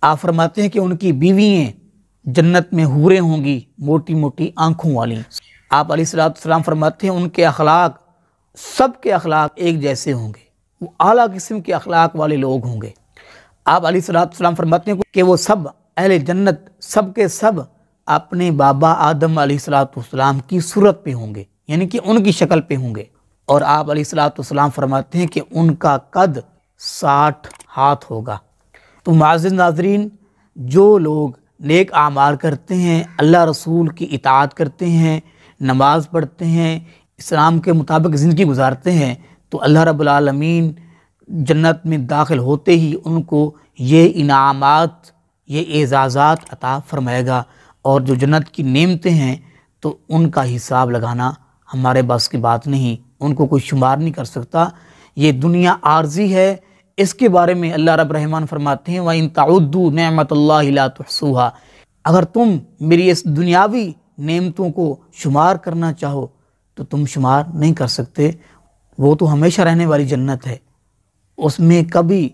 آپ فرماتے ہیں کہ ان کی بیوییں جنت میں حوریں ہوں گی موٹی موٹی آنکھوں والی۔ آپ علیہ السلام فرماتے ہیں ان کے اخلاق، سب کے اخلاق ایک جیسے ہوں گے، وہ اعلیٰ قسم کے اخلاق والے لوگ ہوں گے۔ آپ علیہ السلام فرماتے ہیں کہ وہ سب اہل جنت سب کے سب اپنے بابا آدم علیہ السلام کی صورت پہ ہوں گے، یعنی کہ ان کی شکل پہ ہوں گے۔ اور آپ علیہ السلام فرماتے ہیں کہ ان کا قد 60 ہاتھ ہوگا۔ تو معزز ناظرین، جو لوگ نیک اعمال کرتے ہیں، اللہ رسول کی اطاعت کرتے ہیں، نماز پڑھتے ہیں، اسلام کے مطابق زندگی گزارتے ہیں، تو اللہ رب العالمین جنت میں داخل ہوتے ہی ان کو یہ انعامات، یہ اعزازات عطا فرمائے گا۔ اور جو جنت کی نعمتیں ہیں تو ان کا حساب لگانا ہمارے بس کی بات نہیں، ان کو کوئی شمار نہیں کر سکتا۔ یہ دنیا عارضی ہے، اس کے بارے میں اللہ رب الرحمن فرماتے ہیں وَإِن تَعُدُّوا نِعْمَةَ اللَّهِ لَا تُحْصُوهَا، اگر تم میری اس دنیاوی نعمتوں کو شمار کرنا چاہو تو تم شمار نہیں کر سکتے۔ وہ تو ہمیشہ رہنے والی جنت ہے، اس میں کبھی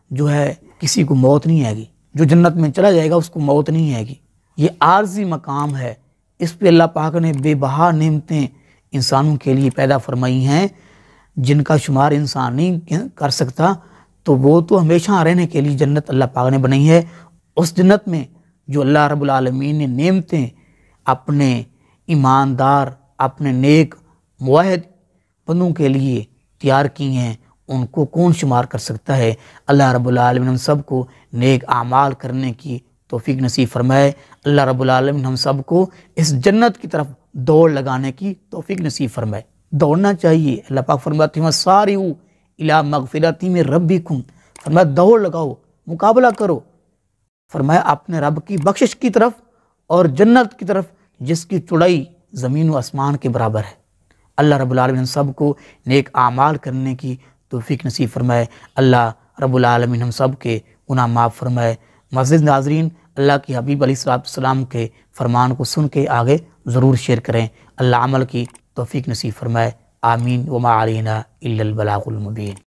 جو ہے کسی کو موت نہیں آئے گی، جو جنت میں چلا جائے گا اس کو موت نہیں آئے گی۔ یہ عارضی مقام ہے، اس پہ اللہ پاک نے بے بہا نعمتیں انسانوں کے لیے پیدا فرمائی ہیں جن کا شمار انسان نہیں کر سکتا۔ تو وہ تو ہمیشہ رہنے کے لیے جنت اللہ پاک نے بنائی ہے۔ اس جنت میں جو اللہ رب العالمین نے نعمتیں اپنے ایماندار، اپنے نیک موحد بندوں کے لیے تیار کی ہیں، ان کو کون شمار کر سکتا ہے۔ اللہ رب العالمین ہم سب کو نیک اعمال کرنے کی توفیق نصیب فرمائے۔ اللہ رب العالمین ہم سب کو اس جنت کی طرف دوڑ لگانے کی توفیق نصیب فرمائے۔ دوڑنا چاہیے، اللہ پاک فرماتے ہیں وَسَارِعُوا اِلَىٰ مَغْفِرَةٍ مِّن رَبِّكُمْ، فرمایا دوڑ لگاؤ، مقابلہ کرو، فرمایا اپنے رب کی بخشش کی طرف اور جنت کی طرف جس کی چوڑائی زمین و آسمان کے برابر ہے۔ اللہ رب العالمین سب کو نیک اعمال کرنے کی توفیق نصیب فرمائے۔ اللہ رب العالمین ہم سب کے گناہ معاف فرمائے۔ معزز ناظرین، اللہ کی حبیب علیہ السلام کے فرمان کو سن کے آگے ضرور شیئر کریں۔ اللہ عمل کی توفیق نصیب فرمائے۔ آمین۔ وما علینا الا البلاغ المبین۔